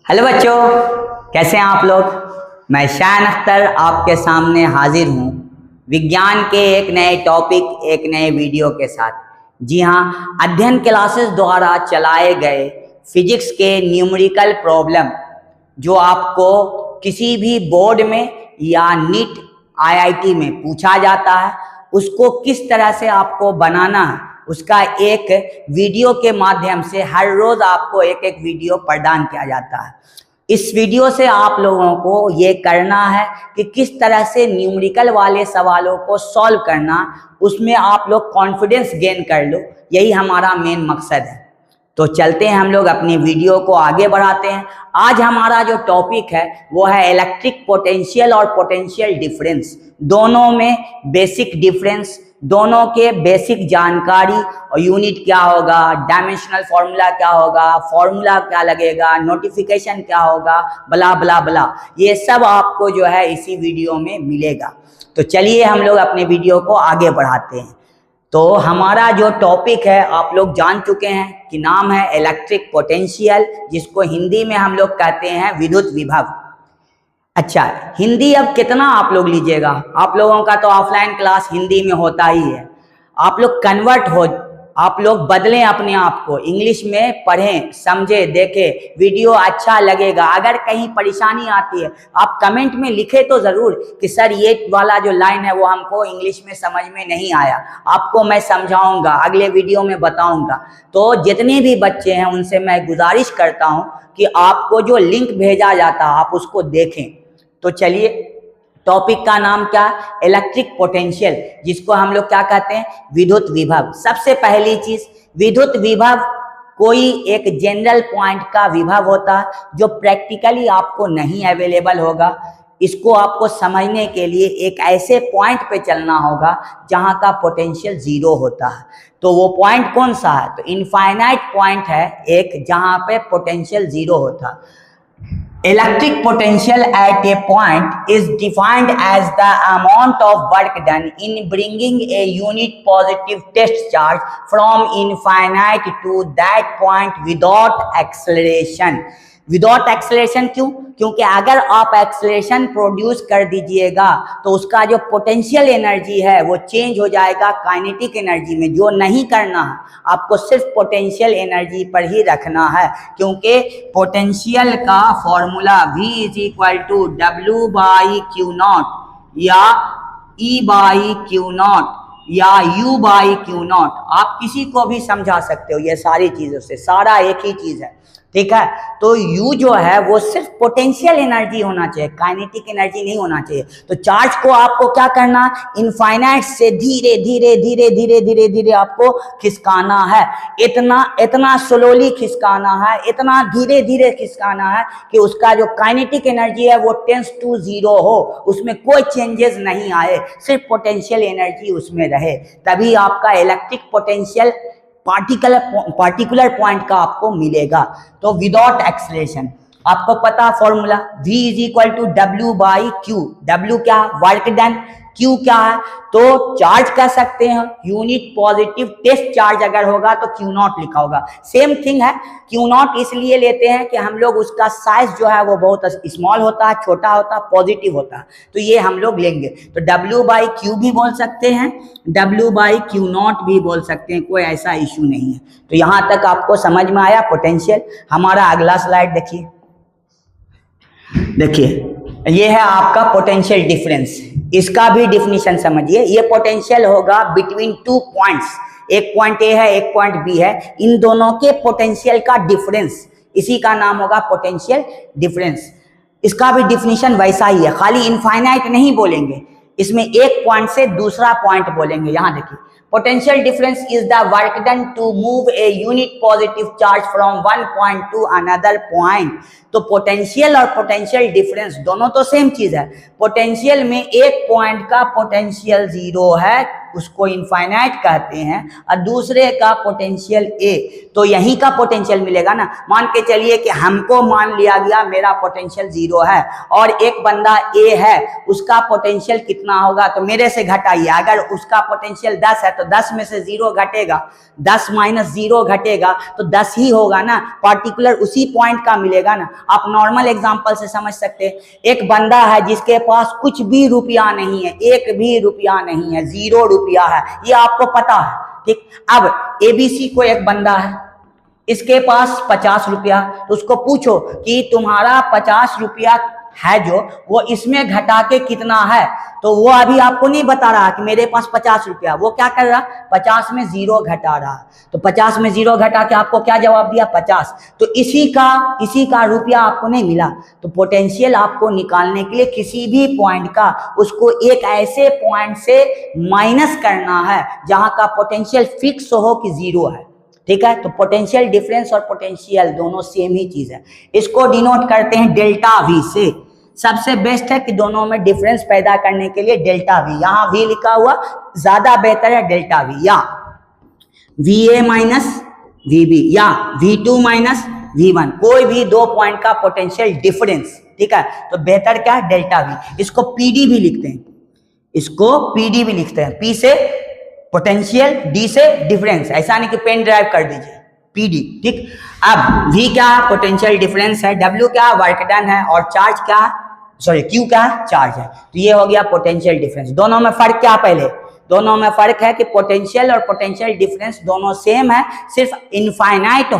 Hello बच्चों, कैसे हैं आप लोग। मैं शान अख्तर आपके सामने हाजिर हूँ विज्ञान के एक नए टॉपिक, एक नए वीडियो के साथ। जी हाँ, अध्ययन क्लासेस द्वारा चलाए गए फिजिक्स के न्यूमेरिकल प्रॉब्लम जो आपको किसी भी बोर्ड में या नीट आईआईटी में पूछा जाता है, उसको किस तरह से आपको बनाना है, उसका एक वीडियो के माध्यम से हर रोज आपको एक एक वीडियो प्रदान किया जाता है। इस वीडियो से आप लोगों को ये करना है कि किस तरह से न्यूमेरिकल वाले सवालों को सॉल्व करना, उसमें आप लोग कॉन्फिडेंस गेन कर लो। यही हमारा मेन मकसद है। तो चलते हैं, हम लोग अपनी वीडियो को आगे बढ़ाते हैं। आज हमारा जो टॉपिक है वो है इलेक्ट्रिक पोटेंशियल और पोटेंशियल डिफरेंस। दोनों में बेसिक डिफरेंस, दोनों के बेसिक जानकारी और यूनिट क्या होगा, डायमेंशनल फॉर्मूला क्या होगा, फॉर्मूला क्या लगेगा, नोटिफिकेशन क्या होगा, बला बला बला, ये सब आपको जो है इसी वीडियो में मिलेगा। तो चलिए हम लोग अपने वीडियो को आगे बढ़ाते हैं। तो हमारा जो टॉपिक है आप लोग जान चुके हैं कि नाम है इलेक्ट्रिक पोटेंशियल, जिसको हिंदी में हम लोग कहते हैं विद्युत विभव। अच्छा, हिंदी अब कितना आप लोग लीजिएगा, आप लोगों का तो ऑफलाइन क्लास हिंदी में होता ही है। आप लोग कन्वर्ट हो, आप लोग बदलें अपने आप को, इंग्लिश में पढ़ें, समझें, देखें, वीडियो अच्छा लगेगा। अगर कहीं परेशानी आती है आप कमेंट में लिखें तो ज़रूर कि सर ये वाला जो लाइन है वो हमको इंग्लिश में समझ में नहीं आया, आपको मैं समझाऊंगा, अगले वीडियो में बताऊंगा। तो जितने भी बच्चे हैं उनसे मैं गुजारिश करता हूं कि आपको जो लिंक भेजा जाता है आप उसको देखें। तो चलिए, टॉपिक का नाम क्या, इलेक्ट्रिक पोटेंशियल, जिसको हम लोग क्या कहते हैं, विद्युत विभव। सबसे पहली चीज, विद्युत विभव कोई एक जनरल पॉइंट का विभव होता है जो प्रैक्टिकली आपको नहीं अवेलेबल होगा। इसको आपको समझने के लिए एक ऐसे पॉइंट पे चलना होगा जहां का पोटेंशियल जीरो होता है। तो वो पॉइंट कौन सा है, तो इनफाइनाइट पॉइंट है एक, जहां पे पोटेंशियल जीरो होता है। Electric potential at a point is defined as the amount of work done in bringing a unit positive test charge from infinite to that point without acceleration. Without acceleration क्यों? क्योंकि अगर आप acceleration produce कर दीजिएगा तो उसका जो potential energy है वो चेंज हो जाएगा काइनेटिक एनर्जी में। जो नहीं करना है, आपको सिर्फ पोटेंशियल एनर्जी पर ही रखना है, क्योंकि पोटेंशियल का formula V is equal to W by Q naught या E बाई क्यू नॉट या U बाई क्यू नॉट। आप किसी को भी समझा सकते हो ये सारी चीजों से, सारा एक ही चीज है, ठीक है। तो U जो है वो सिर्फ पोटेंशियल एनर्जी होना चाहिए, काइनेटिक एनर्जी नहीं होना चाहिए। तो चार्ज को आपको क्या करना, इनफाइनाइट से धीरे धीरे धीरे धीरे धीरे धीरे आपको खिसकाना है। इतना स्लोली खिसकाना है, इतना धीरे धीरे खिसकाना है कि उसका जो काइनेटिक एनर्जी है वो टेंस टू जीरो हो, उसमें कोई चेंजेस नहीं आए, सिर्फ पोटेंशियल एनर्जी उसमें रहे। तभी आपका इलेक्ट्रिक पोटेंशियल पार्टिकुलर पॉइंट का आपको मिलेगा। तो विदाउट एक्सेलरेशन, आपको पता formula V is equal to W by Q. W क्या, वर्क डन, Q क्या है, तो चार्ज कह सकते हैं यूनिट पॉजिटिव टेस्ट चार्ज अगर होगा तो Q नॉट लिखा होगा। सेम थिंग है, Q नॉट इसलिए लेते हैं कि हम लोग उसका साइज जो है वो बहुत स्मॉल होता है, छोटा होता है, पॉजिटिव होता है, तो ये हम लोग लेंगे। तो W बाई क्यू भी बोल सकते हैं, W बाई क्यू नॉट भी बोल सकते हैं, कोई ऐसा इशू नहीं है। तो यहाँ तक आपको समझ में आया पोटेंशियल। हमारा अगला स्लाइड देखिए, ये है आपका पोटेंशियल डिफरेंस। इसका भी डिफिनीशन समझिए। ये पोटेंशियल होगा बिटवीन टू पॉइंट्स, एक पॉइंट ए है, एक पॉइंट बी है, इन दोनों के पोटेंशियल का डिफरेंस, इसी का नाम होगा पोटेंशियल डिफरेंस। इसका भी डिफिनीशन वैसा ही है, खाली इनफाइनाइट नहीं बोलेंगे, इसमें एक पॉइंट से दूसरा पॉइंट बोलेंगे। यहां देखिए, potential difference is the work done to move a unit positive charge from one point to another point। तो पोटेंशियल और पोटेंशियल डिफरेंस दोनों तो सेम चीज है। पोटेंशियल में एक पॉइंट का पोटेंशियल जीरो है, उसको इनफाइनाइट कहते हैं, और दूसरे का पोटेंशियल ए, तो यहीं का पोटेंशियल मिलेगा ना। मान के चलिए कि हमको मान लिया गया मेरा पोटेंशियल जीरो है और एक बंदा ए है, उसका पोटेंशियल कितना होगा, तो मेरे से घटाइए। अगर उसका पोटेंशियल 10 है तो तो 10 में से 0 घटेगा, 10 माइनस 0 घटेगा तो 10 ही होगा ना, पार्टिकुलर उसी पॉइंट का मिलेगा ना। आप नॉर्मल एग्जांपल से समझ सकते हैं, एक बंदा है जिसके पास कुछ भी रुपया नहीं है, एक भी रुपया नहीं है, 0 रुपया है, ये आपको पता है, ठीक। अब एबीसी को एक बंदा है, इसके पास 50 रुपया, तो उसको पूछो कि तुम्हारा 50 रुपया है जो वो इसमें घटा के कितना है, तो वो अभी आपको नहीं बता रहा कि मेरे पास 50 रुपया, वो क्या कर रहा, 50 में 0 घटा रहा, तो 50 में 0 घटा के आपको क्या जवाब दिया, 50। तो इसी का रुपया आपको नहीं मिला। तो पोटेंशियल आपको निकालने के लिए किसी भी पॉइंट का उसको एक ऐसे पॉइंट से माइनस करना है जहां का पोटेंशियल फिक्स हो कि 0 है, ठीक है। तो पोटेंशियल डिफरेंस और पोटेंशियल दोनों सेम ही चीज है। इसको डिनोट करते हैं डेल्टा वी से। सबसे बेस्ट है कि दोनों में डिफरेंस पैदा करने के लिए डेल्टा वी, यहां वी लिखा हुआ ज्यादा बेहतर है, डेल्टा वी, या V A minus V B या V2 माइनस V1, कोई भी दो पॉइंट का पोटेंशियल डिफरेंस, ठीक है। तो बेहतर क्या है, डेल्टा वी। इसको पीडी भी लिखते हैं, इसको पीडी भी लिखते हैं, पी से पोटेंशियल, डी से डिफरेंस, ऐसा नहीं कि पेन ड्राइव कर दीजिए, पीडी, ठीक। अब वी क्या, पोटेंशियल डिफरेंस है, डब्ल्यू क्या, वर्क डन है, और चार्ज क्या, सॉरी क्यू क्या, चार्ज है। तो ये हो गया पोटेंशियल डिफरेंस। दोनों में फर्क क्या, पहले दोनों में फर्क है कि पोटेंशियल और पोटेंशियल डिफरेंस दोनों सेम है, सिर्फ इनफाइनाइट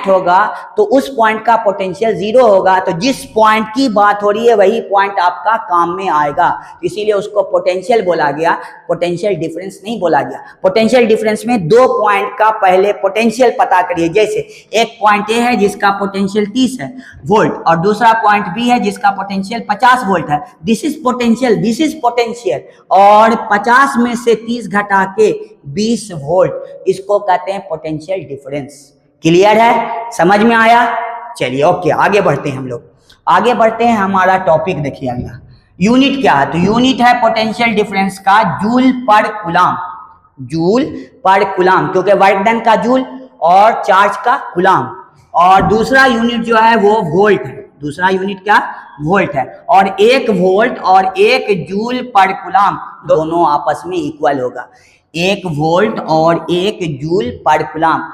होगा तो उस पॉइंट का पोटेंशियल 0 होगा। तो जिस पॉइंट की बात हो रही है वही पॉइंट आपका काम में आएगा, इसीलिए उसको पोटेंशियल बोला गया, पोटेंशियल डिफरेंस नहीं बोला गया। पोटेंशियल डिफरेंस में दो पॉइंट का पहले पोटेंशियल पता करिए, जैसे एक पॉइंट ए है जिसका पोटेंशियल 30 है वोल्ट, और दूसरा पॉइंट बी है जिसका पोटेंशियल 50 वोल्ट है। This is potential, this is potential, और 50 में से 30 घटा के 20 वोल्ट, इसको कहते हैं पोटेंशियल डिफरेंस। क्लियर है, समझ में आया? चलिए ओके, आगे बढ़ते हैं हम लोग, आगे बढ़ते हैं। हमारा टॉपिक देखिए अगला, यूनिट क्या है, तो यूनिट है पोटेंशियल डिफरेंस का जूल पर कूलाम, जूल पर कूलाम, क्योंकि वर्क डन का जूल और चार्ज का कूलाम। और दूसरा यूनिट जो है वो वोल्ट है, दूसरा यूनिट क्या, वोल्ट है। और 1 वोल्ट और 1 जूल पर कूलाम दोनों आपस में इक्वल होगा। 1 वोल्ट और 1 जूल पर कूलाम,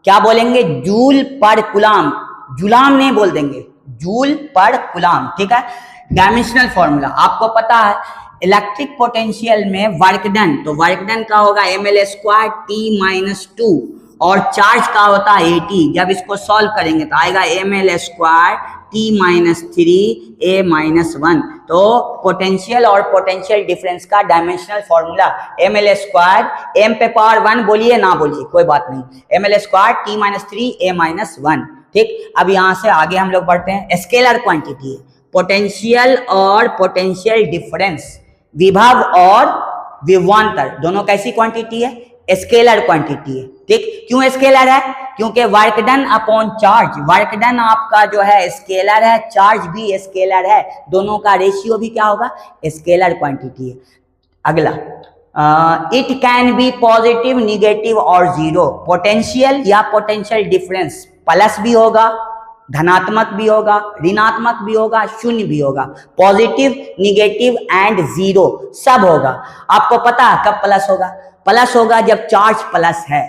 क्या बोलेंगे, जूल पर कूलाम, जुलाम नहीं बोल देंगे, जूल पर कूलाम, ठीक है। डायमेंशनल फॉर्मूला आपको पता है, इलेक्ट्रिक पोटेंशियल में वर्क डन, तो वर्क डन का होगा ml² T-2, और चार्ज का होता है AT। जब इसको सॉल्व करेंगे तो आएगा ml² T-3 A-1। तो पोटेंशियल और पोटेंशियल डिफरेंस का डायमेंशनल फॉर्मूला ml² m पे पावर 1 बोलिए ना बोलिए कोई बात नहीं, ml² T-3 A-1, ठीक। अब यहां से आगे हम लोग बढ़ते हैं, स्केलर क्वांटिटी है पोटेंशियल और पोटेंशियल डिफरेंस, विभव और विभवांतर दोनों कैसी क्वांटिटी है, स्केलर क्वांटिटी है, ठीक। क्यों स्केलर है, क्योंकि work done upon charge, work done आपका जो है स्केलर है, चार्ज भी स्केलर है, दोनों का रेशियो भी क्या होगा, स्केलर क्वांटिटी है। अगला, it can be positive, negative और जीरो, पोटेंशियल या पोटेंशियल डिफरेंस प्लस भी होगा, धनात्मक भी होगा, ऋणात्मक भी होगा, शून्य भी होगा, पॉजिटिव, निगेटिव एंड जीरो सब होगा। आपको पता है कब प्लस होगा, प्लस होगा जब चार्ज प्लस है,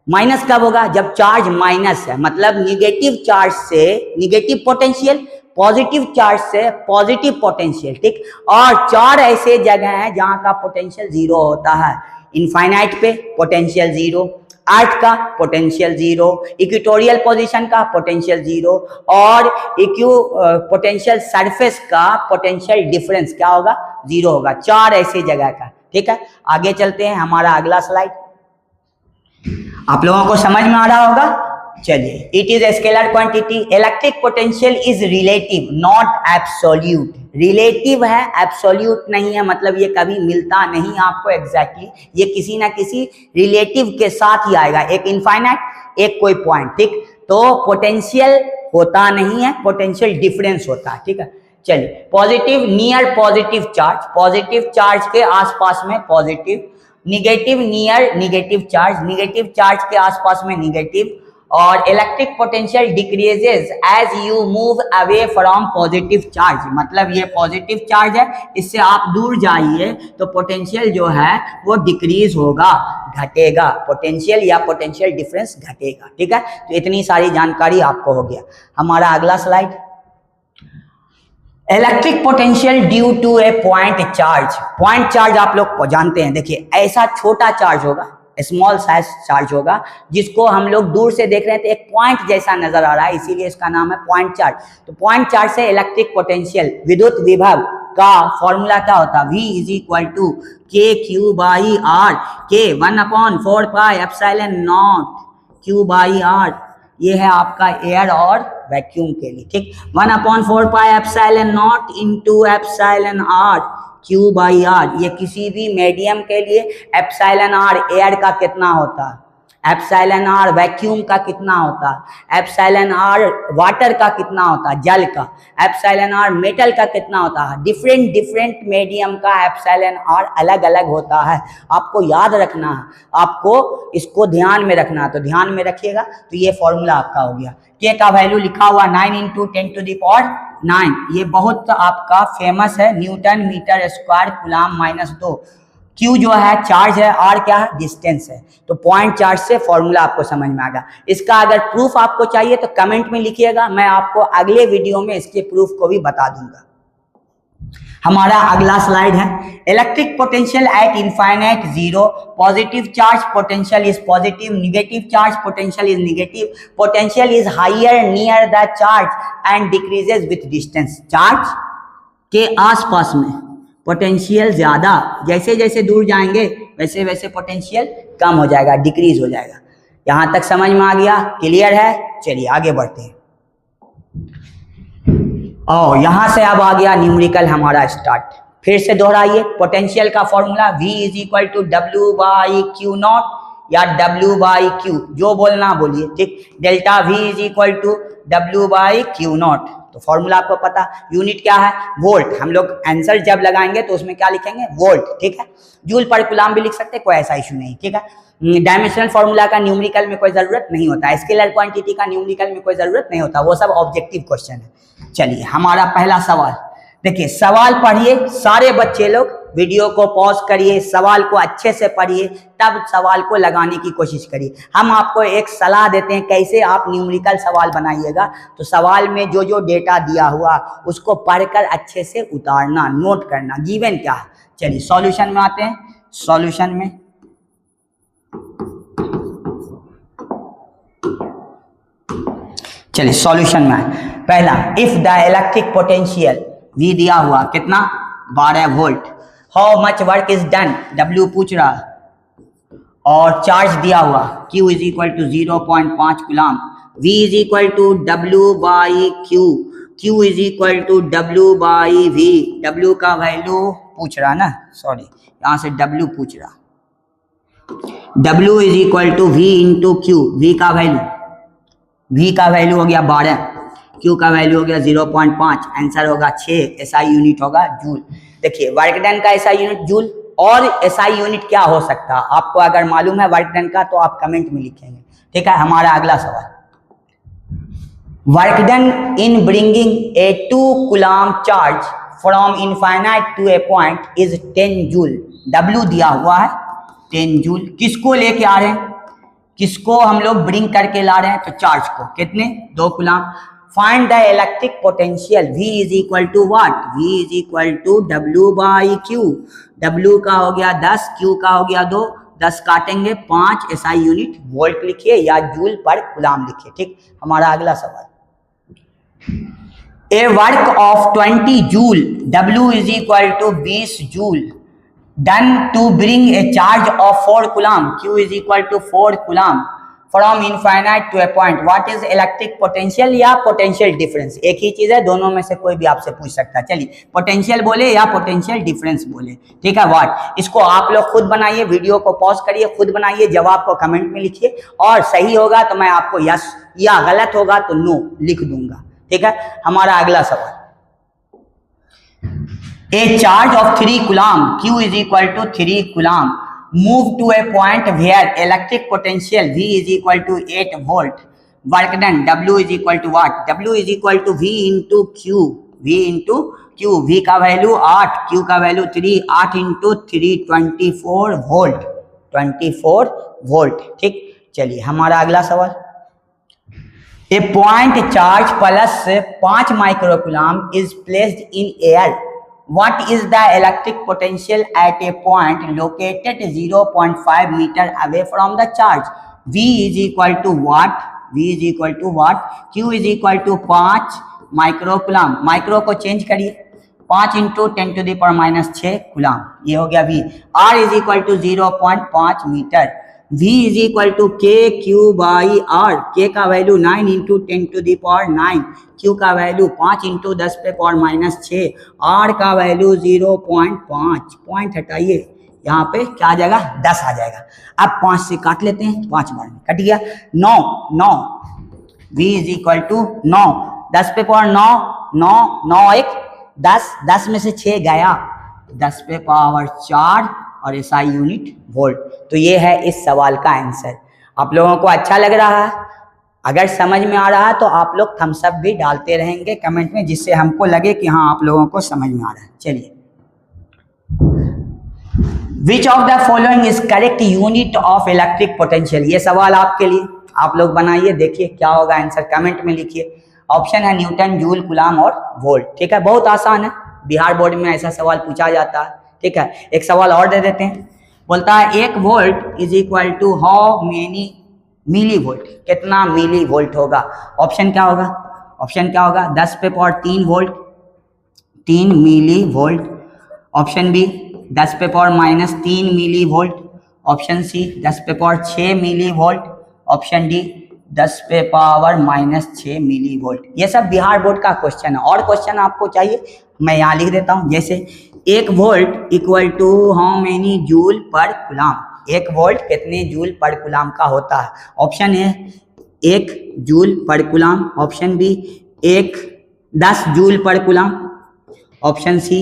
माइनस कब होगा, जब चार्ज माइनस है, मतलब निगेटिव चार्ज से निगेटिव पोटेंशियल, पॉजिटिव चार्ज से पॉजिटिव पोटेंशियल, ठीक। और 4 ऐसे जगह हैं जहां का पोटेंशियल 0 होता है, इनफाइनाइट पे पोटेंशियल 0, अर्थ का पोटेंशियल 0, इक्वेटोरियल पोजीशन का पोटेंशियल 0, और पोटेंशियल सरफेस का पोटेंशियल डिफरेंस क्या होगा, 0 होगा। 4 ऐसे जगह का, ठीक है। आगे चलते हैं, हमारा अगला स्लाइड, आप लोगों को समझ में आ रहा होगा। चलिए, it is a scalar quantity, electric potential is relative not absolute, relative है, एब्सोल्यूट नहीं है, मतलब ये कभी मिलता नहीं आपको एग्जैक्टली, ये किसी ना किसी रिलेटिव के साथ ही आएगा, एक इनफाइनाइट एक कोई पॉइंट, ठीक। तो पोटेंशियल होता नहीं है, पोटेंशियल डिफरेंस होता है, ठीक है। चलिए, positive near positive charge, positive charge के आसपास में positive, negative near negative charge के आसपास में निगेटिव, और electric potential decreases as you move away from positive charge, मतलब ये पॉजिटिव चार्ज है, इससे आप दूर जाइए तो पोटेंशियल जो है वो डिक्रीज होगा, घटेगा, पोटेंशियल या पोटेंशियल डिफरेंस घटेगा। ठीक है, तो इतनी सारी जानकारी आपको हो गया। हमारा अगला slide, electric potential due to a point charge. Point charge आप लोग जानते हैं, देखिए ऐसा छोटा चार्ज होगा, स्मॉल साइज चार्ज होगा, जिसको हम लोग दूर से देख रहे हैं तो एक पॉइंट जैसा नजर आ रहा है, इसीलिए इसका नाम है पॉइंट चार्ज। तो पॉइंट चार्ज से इलेक्ट्रिक पोटेंशियल, विद्युत विभव का फॉर्मूला क्या होता है? V is equal to K Q by R, K 1/4 pi epsilon naught Q by R, ये है आपका एयर और वैक्यूम के लिए। ठीक, 1/4 pi epsilon naught into epsilon R Q by R, ये किसी भी मीडियम के लिए एप्सिलॉन आर एयर का कितना होता है, एप्सिलॉन आर वैक्यूम का कितना होता है, एप्सिलॉन आर वाटर का कितना होता है, जल का, एप्सिलॉन आर मेटल का कितना होता है, डिफरेंट मीडियम का एप्सिलॉन आर अलग अलग होता है। आपको याद रखना है, आपको इसको ध्यान में रखना है, तो ध्यान में रखिएगा। तो ये फॉर्मूला आपका हो गया। के का वैल्यू लिखा हुआ 9 × 10⁻⁹, ये बहुत आपका फेमस है, Newton metre square coulomb -2। Q जो है चार्ज है, R क्या है, डिस्टेंस है। तो पॉइंट चार्ज से फॉर्मूला आपको समझ में आ गया। इसका अगर प्रूफ आपको चाहिए तो कमेंट में लिखिएगा, मैं आपको अगले वीडियो में इसके प्रूफ को भी बता दूंगा। हमारा अगला स्लाइड है, electric potential at infinite zero, positive charge potential is positive, negative charge potential is negative, potential is higher near the charge and decreases with distance. Charge के आसपास में पोटेंशियल ज्यादा, जैसे जैसे दूर जाएंगे वैसे वैसे पोटेंशियल कम हो जाएगा, डिक्रीज हो जाएगा। यहां तक समझ में आ गया, क्लियर है? चलिए आगे बढ़ते हैं। और यहां से अब आ गया न्यूमेरिकल हमारा स्टार्ट। फिर से दोहराइए, पोटेंशियल का formula V is equal to W/Q0 या W/Q, जो बोलना बोलिए। ठीक, delta V is equal to W/Q0, तो फॉर्मूला आपको पता, यूनिट क्या है, वोल्ट। हम लोग आंसर जब लगाएंगे तो उसमें क्या लिखेंगे, वोल्ट। ठीक है, जूल पर कूलम भी लिख सकते हैं, कोई ऐसा इशू नहीं। ठीक है, डायमेंशनल फॉर्मूला का न्यूमेरिकल में कोई जरूरत नहीं होता, स्केलर क्वांटिटी का न्यूमेरिकल में कोई जरूरत नहीं होता, वो सब ऑब्जेक्टिव क्वेश्चन है। चलिए हमारा पहला सवाल देखिए, सवाल पढ़िए सारे बच्चे लोग, वीडियो को पॉज करिए, सवाल को अच्छे से पढ़िए, तब सवाल को लगाने की कोशिश करिए। हम आपको एक सलाह देते हैं कैसे आप न्यूमेरिकल सवाल बनाइएगा। तो सवाल में जो जो डेटा दिया हुआ उसको पढ़कर अच्छे से उतारना, नोट करना, गिवन क्या है। चलिए सॉल्यूशन में आते हैं। सॉल्यूशन में चलिए सॉल्यूशन में पहला, if the electric potential V दिया हुआ कितना, 12 volt, how much work is done, W पूछ रहा, और चार्ज दिया हुआ Q is equal to 0.5 coulomb, V is equal to W/Q, Q is equal to W/V, W का वैल्यू पूछ रहा ना, सॉरी यहां से W पूछ रहा, W is equal to V into Q, V का वैल्यू हो गया 12, Q का वैल्यू हो गया 0.5, आंसर होगा 6, SI यूनिट होगा जूल। देखिए वर्क डन का SI यूनिट जूल, और SI यूनिट क्या हो सकता है आपको अगर मालूम है वर्क डन का तो आप कमेंट में लिखेंगे। ठीक है, हमारा अगला सवाल, work done in bringing a 2 coulomb charge from infinite to a point is 10 joule, W दिया हुआ है 10 जूल, किसको लेके आ रहे हैं, किसको हम लोग ब्रिंग करके ला रहे हैं, तो चार्ज को, कितने, 2 coulomb. Find the electric potential V is equal to what, V is equal to W/Q, W का हो गया 10, Q का हो गया 2, 10 काटेंगे 5, SI यूनिट वोल्ट लिखिए या जूल पर कूलम लिखिए। ठीक, हमारा अगला सवाल, a work of 20 joule, W is equal to 20 joule, done to bring a charge of 4 coulomb, Q is equal to 4 coulomb, from infinite to a point, what is electric potential या potential difference, एक ही चीज है, दोनों में से कोई भी आपसे पूछ सकता है। चलिए पोटेंशियल बोले या पोटेंशियल डिफरेंस बोले। ठीक है, व्हाट, इसको आप लोग खुद बनाइए, वीडियो को पॉज करिए, खुद बनाइए, जवाब को कमेंट में लिखिए, और सही होगा तो मैं आपको यस या गलत होगा तो नो लिख दूंगा। ठीक है, हमारा अगला सवाल, a charge of 3 coulomb, Q is equal to 3 coulomb, move to a point where electric potential V is equal to 8 volt, work done, W is equal to what, W is equal to V into Q, V into Q, V का value 8, Q का value 3, 8 into 3 24 volt, 24 volt. ठीक, चलिए हमारा अगला सवाल, a point charge plus 5 microcoulomb is placed in air, what is the electric potential at a point located 0.5 metre away from the charge, V is equal to what, V is equal to what, Q is equal to 5 microcoulomb, micro को change करिए, 5 into 10 to the power minus 6 coulomb, ये हो गया V, R is equal to 0.5 metre, V is equal to K Q by R, K का value 9 into 10 to the power 9, Q का value 5 into 10 पे power minus 6, R का value 0.5, point हटाइए, यहाँ पे क्या आ जाएगा 10 आ जाएगा। अब 5 से काट लेते हैं, 5 बार में कट गया, 9 V इज इक्वल टू 9, 10 पे पावर 9, 9 1 10, 10 में से 6 गया, 10 पे पावर 4 और SI यूनिट वोल्ट। तो ये है इस सवाल का आंसर। आप लोगों को अच्छा लग रहा है? अगर समझ में आ रहा है तो आप लोग थम्स अप भी डालते रहेंगे कमेंट में, जिससे हमको लगे कि हाँ आप लोगों को समझ में आ रहा है। चलिए, विच of the following is correct unit of electric potential, ये सवाल आपके लिए, आप लोग बनाइए, देखिए क्या होगा आंसर, कमेंट में लिखिए। ऑप्शन है न्यूटन, जूल, कूलम और वोल्ट। ठीक है, बहुत आसान है, बिहार बोर्ड में ऐसा सवाल पूछा जाता है। ठीक है, एक सवाल और दे देते हैं, बोलता है 1 volt is equal to how many millivolt, कितना मिली वोल्ट होगा। ऑप्शन क्या होगा, ऑप्शन क्या होगा, 10 पे power 3 volt, 3 millivolt. Option B 10 पे power minus 3 millivolt. Option C 10 पे power 6 millivolt. Option D 10 पे पावर माइनस 6 मिली वोल्ट। ये सब बिहार बोर्ड का क्वेश्चन है। और क्वेश्चन आपको चाहिए, मैं यहाँ लिख देता हूँ, जैसे 1 volt equal to how many joule per coulomb, 1 volt कितने जूल पर कूलम का होता है। Option A 1 joule per coulomb, option B 10 joule per coulomb, option C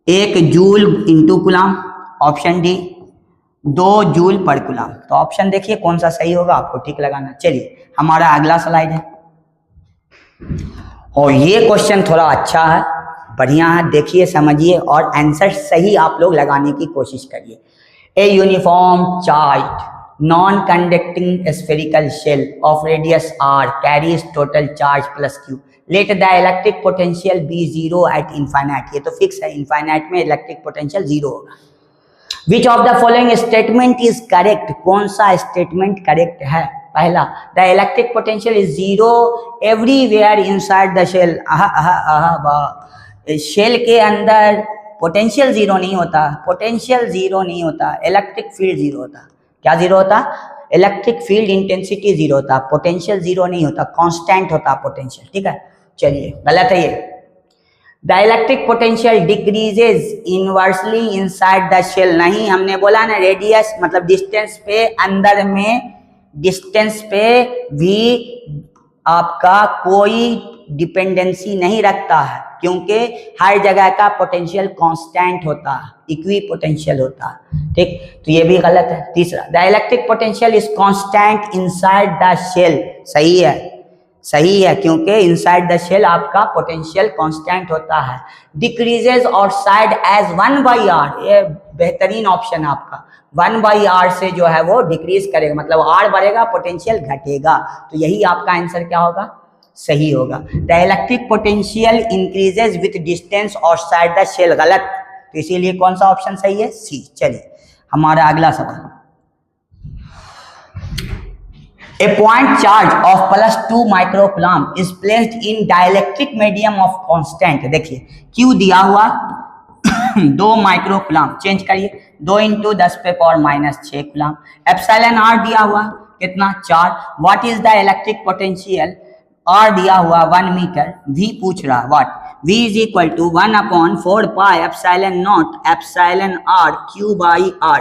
1 joule into coulomb, option D 2 joule per coulomb. तो option देखिए कौन सा सही होगा, आपको ठीक लगाना। चलिए हमारा अगला स्लाइड है, और ये क्वेश्चन थोड़ा अच्छा है, बढ़िया है, देखिए समझिए और आंसर सही आप लोग लगाने की कोशिश करिए। A uniform charge non conducting spherical shell of radius R carries total charge plus Q, let the electric potential be 0 at infinite. ये तो फिक्स है, इनफाइनाइट में इलेक्ट्रिक पोटेंशियल 0 होगा। Which of the following statement is correct, कौन सा statement correct है। पहला, the electric potential is 0 everywhere inside the shell. Shell के अंदर पोटेंशियल 0 नहीं होता, पोटेंशियल 0 नहीं होता, इलेक्ट्रिक फील्ड 0 होता। क्या 0 होता, इलेक्ट्रिक फील्ड इंटेंसिटी 0 होता, पोटेंशियल 0 नहीं होता, कांस्टेंट होता पोटेंशियल। ठीक है, चलिए गलत है ये। The electric potential decreases inversely inside the shell, नहीं, हमने बोला ना रेडियस मतलब डिस्टेंस पे, अंदर में डिस्टेंस पे भी आपका कोई डिपेंडेंसी नहीं रखता है, क्योंकि हर जगह का पोटेंशियल कांस्टेंट होता है, इक्वी पोटेंशियल होता है। ठीक, तो ये भी गलत है। तीसरा, the electric potential is constant inside the shell, सही है, सही है, क्योंकि इनसाइड द शेल आपका पोटेंशियल कांस्टेंट होता है। डिक्रीजेज आउटसाइड एज 1/r, ये बेहतरीन ऑप्शन है आपका, 1/r से जो है वो डिक्रीज करेगा, मतलब r बढ़ेगा पोटेंशियल घटेगा, तो यही आपका आंसर क्या होगा, सही होगा। The electric potential increases with distance outside the shell, गलत, तो इसीलिए कौन सा ऑप्शन सही है, सी। चलिए हमारा अगला सवाल, a point charge of +2 microcoulomb is placed in dielectric medium of constant. देखिए क्यू दिया हुआ 2 माइक्रोकूलम, चेंज करिए, 2 इंटू 10 पे power minus 6 coulomb. Epsilon R दिया हुआ कितना, 4। What is the electric potential, R दिया हुआ 1 मीटर, वी पूछ रहा what, V is equal to 1/4 pi epsilon naught epsilon R Q by R.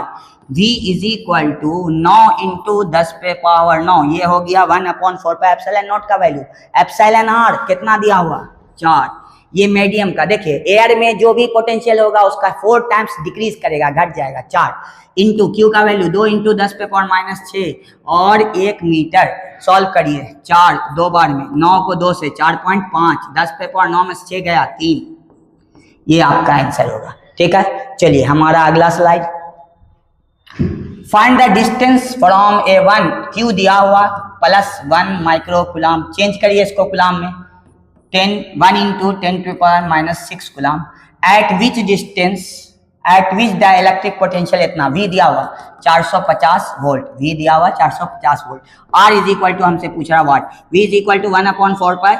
V is equal to 9 into 10 पे power 9, ये हो गया 1/4 पाई एप्सिलॉन नॉट का वैल्यू। एप्सिलॉन आर कितना दिया हुआ, 4, ये मीडियम का देखिए, एयर में जो भी पोटेंशियल होगा उसका 4 टाइम्स डिक्रीज करेगा, घट जाएगा। 4 इंटू क्यू का वैल्यू 2 इंटू 10 पे पावर माइनस 6 और 1 मीटर। सॉल्व करिए, 4 2 बार में, 9 को 2 से 4.5, 10 पे पावर 9 में से 6 गया 3। ये आपका आंसर होगा। ठीक है, चलिए हमारा अगला slide. Find the distance from A 1, Q दिया हुआ प्लस 1 माइक्रो कूलम। चेंज करिए इसको कूलम में, 1 into 10 to power minus 6 coulomb. At which distance, at which the electric potential इतना, वी दिया हुआ 450 वोल्ट, वी दिया हुआ 450 volt. R is equal to हमसे पूछ रहा what, V is equal to 1/4 pi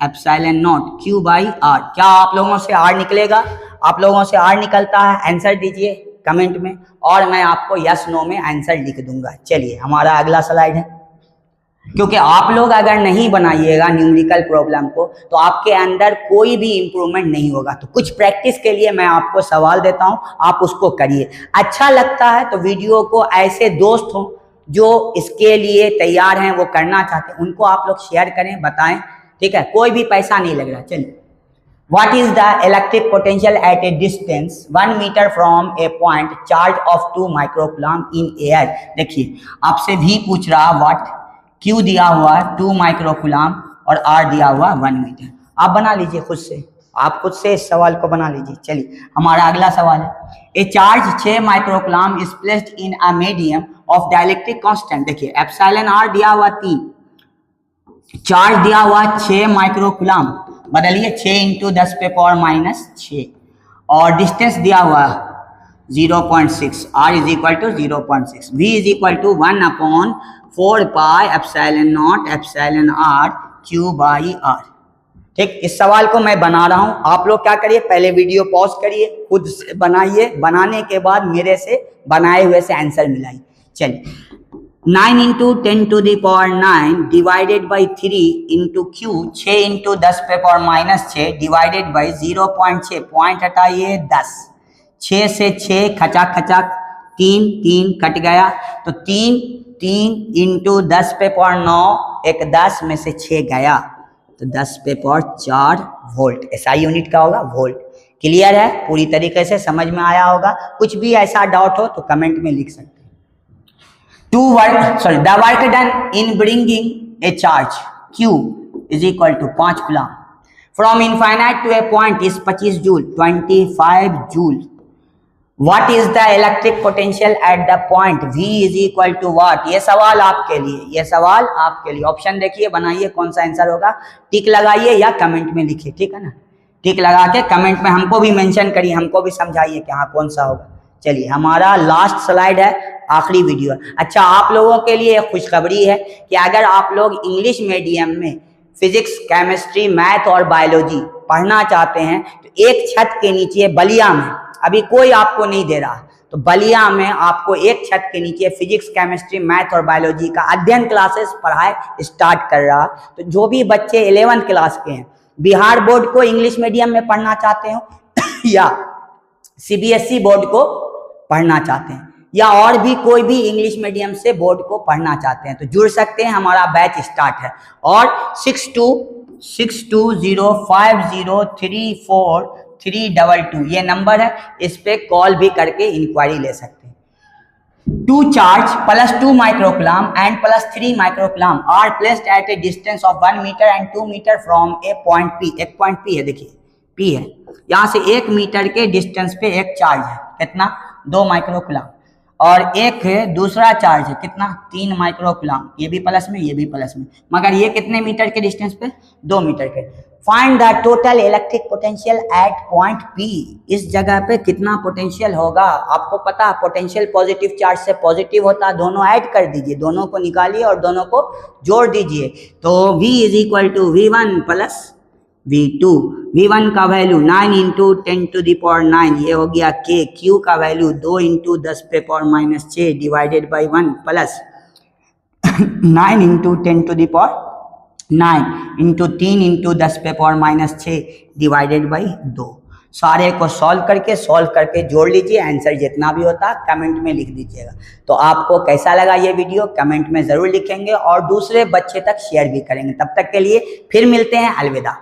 epsilon naught Q by R. क्या आप लोगों से आर निकलेगा? आप लोगों से आर निकलता है? आंसर दीजिए कमेंट में और मैं आपको यस नो में आंसर लिख दूंगा। चलिए हमारा अगला स्लाइड है। क्योंकि आप लोग अगर नहीं बनाइएगा न्यूमेरिकल प्रॉब्लम को तो आपके अंदर कोई भी इंप्रूवमेंट नहीं होगा। तो कुछ प्रैक्टिस के लिए मैं आपको सवाल देता हूं, आप उसको करिए। अच्छा लगता है तो वीडियो को ऐसे दोस्त हो जो इसके लिए तैयार हैं, वो करना चाहते हैं, उनको आप लोग शेयर करें, बताएं। ठीक है, कोई भी पैसा नहीं लग रहा। चलिए, What is the electric potential at a distance 1 meter from a point charge of 2 microcoulomb in air? देखिए आपसे भी पूछ रहा व्हाट, Q दिया हुआ 2 माइक्रोकूलम और R दिया हुआ 1 मीटर। आप बना लीजिए खुद से, आप खुद से इस सवाल को बना लीजिए। चलिए हमारा अगला सवाल है। ए charge 6 microcoulomb is placed in a medium of dielectric constant. देखिए एप्सिलॉन R दिया हुआ 3, चार्ज दिया हुआ 6 माइक्रोकूलम, बदलिए 6 इंटू 10 पे पावर माइनस 6 और डिस्टेंस दिया हुआ 0.6, R is equal to 0.6, V is equal to 1/4 pi epsilon naught epsilon R Q by R। ठीक, इस सवाल को मैं बना रहा हूं, आप लोग क्या करिए, पहले वीडियो पॉज करिए, खुद से बनाइए, बनाने के बाद मेरे से बनाए हुए से आंसर मिलाइए। चलिए 9 into 10 to the power 9 divided by 3 into Q, 6 into 10 पे power minus 6 divided by 0.6, point हटाइए 10, 6 से 6 खचाक खचाक 3 3 कट गया, तो 3 इंटू 10 पे पावर 9, एक 10 में से 6 गया, तो 10 पे पावर 4 वोल्ट। ऐसा यूनिट का होगा वोल्ट। क्लियर है? पूरी तरीके से समझ में आया होगा। कुछ भी ऐसा डाउट हो तो कमेंट में लिख सकते हैं। The work done in bringing a charge Q is equal to 5 coulomb from infinite to a point is 25 joule, 25 joule. What is the electric potential at the point V is equal to what? ये सवाल आपके लिए, ये सवाल आपके लिए। Option देखिए, बनाइए कौन सा आंसर होगा, टिक लगाइए या कमेंट में लिखिए। ठीक है ना, टिक लगा के कमेंट में हमको भी मेंशन करिए, हमको भी समझाइए कि हाँ कौन सा होगा। चलिए हमारा लास्ट स्लाइड है, आखिरी वीडियो। अच्छा, आप लोगों के लिए एक खुशखबरी है कि अगर आप लोग इंग्लिश मीडियम में फिजिक्स, केमिस्ट्री, मैथ और बायोलॉजी पढ़ना चाहते हैं तो एक छत के नीचे बलिया में, अभी कोई आपको नहीं दे रहा, तो बलिया में आपको एक छत के नीचे फिजिक्स, केमिस्ट्री, मैथ और बायोलॉजी का अध्ययन क्लासेस पढ़ाए स्टार्ट कर रहा। तो जो भी बच्चे 11th क्लास के हैं, बिहार बोर्ड को इंग्लिश मीडियम में पढ़ना चाहते हो या CBSE बोर्ड को पढ़ना चाहते हैं या और भी कोई भी इंग्लिश मीडियम से बोर्ड को पढ़ना चाहते हैं तो जुड़ सकते हैं। हमारा बैच स्टार्ट है और 626205034322 ये नंबर है, इस पे कॉल भी करके इंक्वायरी ले सकते हैं। 2 charge +2 microcoulomb and +3 microcoulomb are placed at a distance of 1 metre and 2 metre from a point P। एक पॉइंट P है, देखिए P है, यहाँ से 1 मीटर के डिस्टेंस पे एक चार्ज है, कितना 2 माइक्रोकूलम, और एक है दूसरा चार्ज है कितना 3 माइक्रोकूलम, ये भी प्लस में ये भी प्लस में, मगर ये कितने मीटर के डिस्टेंस पे 2 मीटर के। Find the total electric potential eight point P। इस जगह पे कितना पोटेंशियल होगा आपको पता है, पोटेंशियल पॉजिटिव चार्ज से पॉजिटिव होता है, दोनों ऐड कर दीजिए, दोनों को निकालिए और दोनों को जोड़ दीजिए, तो V is equal to V1 plus V2। V1 का value 9 into 10 to the power 9, ये हो गया K। Q का वैल्यू 2 इंटू 10 पे power minus 6 divided by 1 plus 9 into 10 to the power 9 into 3 into 10 पे पावर माइनस 6 डिवाइडेड बाई 2। सारे को solve करके जोड़ लीजिए, आंसर जितना भी होता कमेंट में लिख दीजिएगा। तो आपको कैसा लगा ये वीडियो कमेंट में ज़रूर लिखेंगे और दूसरे बच्चे तक शेयर भी करेंगे। तब तक के लिए फिर मिलते हैं, अलविदा।